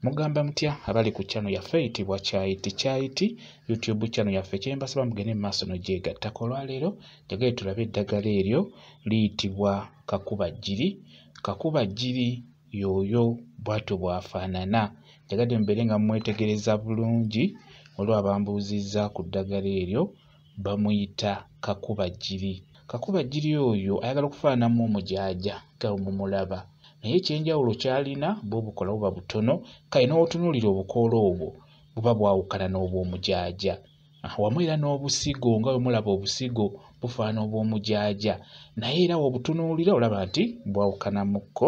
Mugamba mutya abali ku channel yaffe eyitibwa Kyayiti YouTube channel yaffe kyembasaba mugende mu maaso n'ogyegattako. Olwaleero njagala tulabe eddagala eryo liyitibwa kakubajjiri. Kakubajjiri y'oyo bw'atyo bw'afaanana. Njagadde mubeere nga mumwetegereza bulungi olwo abambuuzizza ku ddagala eryo bamuyita kakubajjiri. Kakubajjiri oyo ayagala okufaananamu omujaaja nga bwe mumulaba. Naye ekyenjawulo ky'alina bwo bukola buba butono, kale n'otunuulira obukoola obwo buba bwawukana n'obw'omujaaja. Wamu era n'obusigo nga bwe mulaba obusigo bufaana obw'omujaaja, naye era bw'obutunuulira olaba nti bwawukanamukko.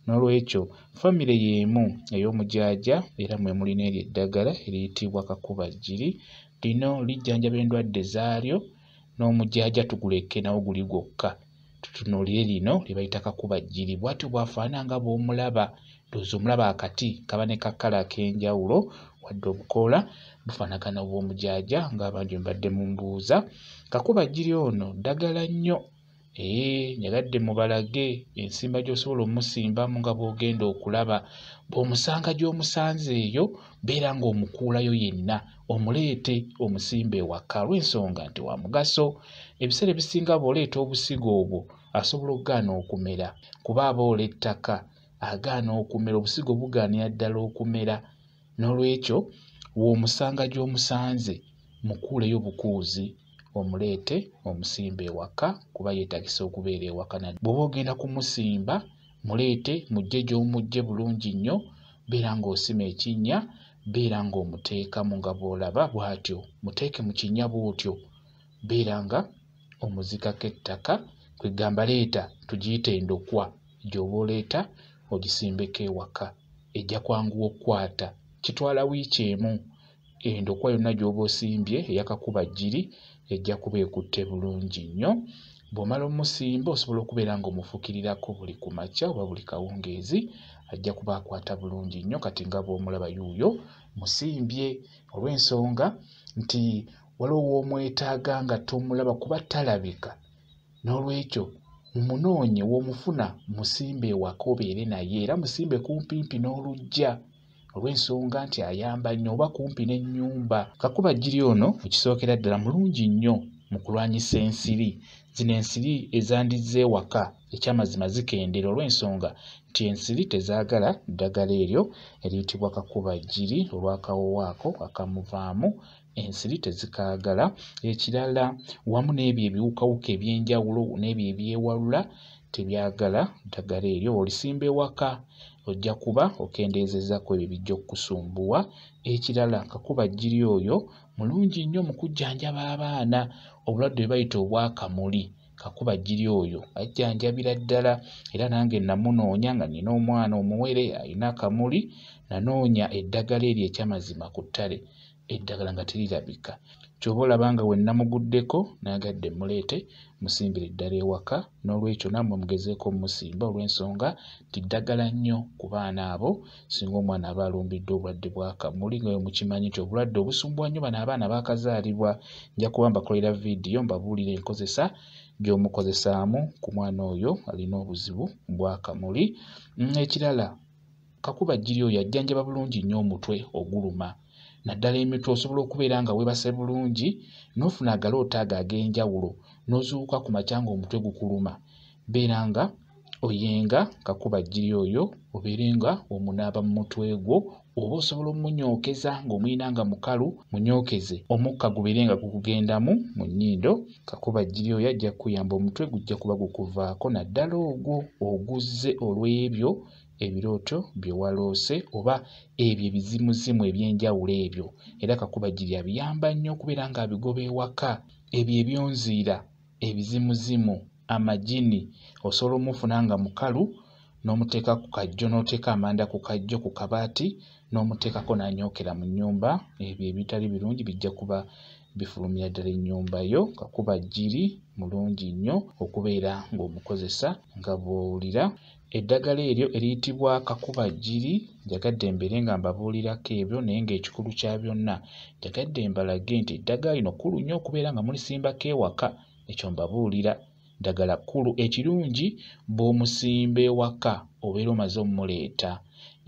N'olwekyo famire y'emu ey'omujaaja era mwe muli n'eryo eddagala eriyitibwa kakubajjiri. Lino lijjanjaba endwadde zaalyo, n'omujaaja tuguleke nawo guli gwokka. Tutunuulire lino lye bayita kakubajjiri. Bw'atyo bw'afaanana nga bw'omulaba. Ndowooza omulaba akati kaba ne kakkala ak'enjawulo wadde obukoola bufaanagana obw'omujaaja ng'abangi mbadde mumbuuza. Kakubajjiri ono ddagala nnyo. Nyagadde mubalage ensimba gy'osobola omusimbamu nga bw'ogenda okulaba. Bw'omusanga gy'omusanze eyo beera ng'omukuulayo yenna omuleete omusimbe ewaka olw'ensonga nti wa mugaso. Ebiseera ebisinga bw'oleeta obusigo obwo asobola okugaana okumera kuba aboola ettaka agaana okumera, obusigo bugaanira ddala okumera. N'olwekyo w'omusanga gy'omusanze mukuuleyo bukuuzi omuleete omusimbe ewaka kuba yeetagisa okubeera ewaka. Bw'oba ogenda kumusimba muleete mujje gy'omujje bulungi nnyo, beera ng'osima ekinnya, beera ng'omuteekamu nga bw'olaba bw'atyo. Muteeke mu kinnya bw'otyo, beera nga omuzikako ettaka, kwegamba leeta tugiyita endokwa gy'oba oleeta ogisimbeko ewaka. Ejja kwanguwa okukwata, kitwala wiiki emu. Endokwa yonna gy'oba osimbye eya kakubajjiri ejja kuba ekutte bulungi nnyo. Bw'omala omusimba osobola okubeera ng'omufukirirako buli ku makya oba buli kawungeezi, ajja kuba akwata bulungi nnyo. Kati nga bw'omulaba yuuyo musimbye, olw'ensonga nti waliwo w'omwetaaga nga tomulaba kuba talabika. N'olwekyo mumunoonye w'omufuna musimbe ewaka obeere naye, era musimbe kumpimpi n'oluggya olw'ensonga nti ayamba nnyo, oba kumpi n'ennyumba. Kakubajjiri ono ekisookera ddala mulungi nnyo mu kulwanyisa ensiri. Zino ensiri ezandiza ewaka ekyamazima zikendera olw'ensonga nti ensiri tezaagala ddagala eryo eriyitibwa kakubajjiri olw'akawoowo ako akamuvaamu. Ensiri tezikaagala. Ekirala wamu n'ebyo ebiwukawuka eby'enjawulo n'ebyo ebyewalula tebyagala ddagala eryo. Olisimba ewaka ojja kuba okendeezezzaako ebyo bijja okukusumbuwa. Ekirala kakubajjiri oyo mulungi nnyo mu kujjanjaba abaana obulwadde bwe bayita obwakamuli. Kakubajjiri oyo ajjanjabira ddala, era nange namunoonya nga nina omwana omuwere alina akamuli, nanoonya eddagala eryo ekyamazima ku ttale, eddagala nga terirabika. Ky'oba olaba nga we namuguddeko nayagadde muleete musimbire ddala ewaka. N'olwekyo nammwe mugezeeko mmusimba olw'ensonga nti ddagala nnyo ku baana abo singa omwana aba alumbiddwa obulwadde bw'akamuli. Nga bwe mukimanyi nti obulwadde obusumbuwa nnyo bano abaana baakazaalibwa. Nja kuba mbakolera viidiyo mbabuulire enkozesa gy'omukozesaamu ku mwana oyo alina obuzibu bw'akamuli. Ekirala kakubajjiri oyo ajjanjaba bulungi nnyo omutwe oguluma. Naddala emitwe osobola okubeera nga weebase bulungi n'ofuna agaloota ago ag'enjawulo n'ozuukuka ku makya ng'omutwe gukuluma, beera nga oyenga kakubajjiri oyo obeere nga omunaaba mu mutwe gwo, oba osobola omunyookeza ng'omulina nga mukalu munyookeze omukka gubeere nga gukugendamu mu nnyindo. Kakubajjiri oyo ajja kukuyamba omutwe gujja kuba gukuvaako naddala ogwo oguzze olw'ebyo ebirooto bye waloose oba ebyo ebizimuzimu eby'enjawulo ebyo. Era kakubajjiri abiyamba nnyo okubeera ng'abigoba ewaka. Ebyo ebyonziira, ebizimuzimu, amagini osobola omufuna nga mukalu n'omuteeka ku kajjo, n'oteeka amanda ku kajjo ku kabaati n'omuteekako n'anyookera mu nnyumba. Ebyo ebitali birungi bijja kuba bifulumya ddala ennyumba yo. Kakubajjiri mulungi nnyo okubeera ng'omukozesa nga bw'owulira. Eddagala eryo eriyitibwa kakubajjiri njagadde mbeere nga mbabuulirako ebyo, naye ng'ekikulu kya byonna njagadde mbalage nti eddagala lino kkulu nnyo okubeera nga mulisimbako ewaka. Ekyo mbabuulira, ddagala kkulu. Ekirungi bw'omusimba ewaka obeera omaze omumuleeta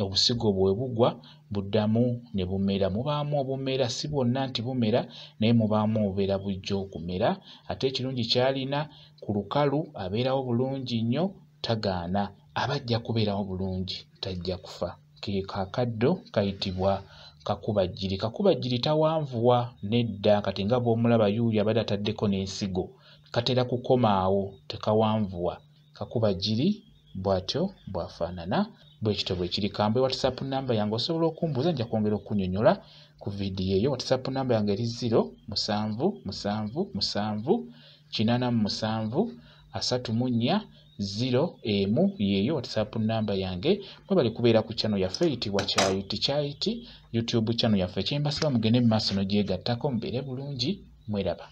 obusigo bwe bugwa buddamu ne bumera. Mubaamu obumera, si bwonna nti bumera naye mubaamu obubeera bujja okumera. Ate ekirungi ky'alina ku lukalu abeerawo bulungi nnyo, tagaana. Aba ajja kubeerawo bulungi, tajja kufa. Ke kakaddo kayitibwa kakubajjiri. Kakubajjiri tawanvuwa nedda, kati nga bw'omulaba yuuyo abadde ataddeko n'ensigo. Katera kukoma awo, tekawanvuwa. Kakubajjiri bw'atyo bw'afaanana. Bwe kityo bwe kiri. Kambe WhatsApp namba yange osobola okumbuuza, nja kwongera okunnyonnyola ku vidiyo eyo. WhatsApp namba yange eri 07778734 yeeyo WhatsApp namba yange. Mwe bali kubeera ku channel yaffe eyitibwa Kyayiti YouTube channel yaffe. Kye mbasaba mugende mu maaso n'ogyegattako, mubeere bulungi, mweraba.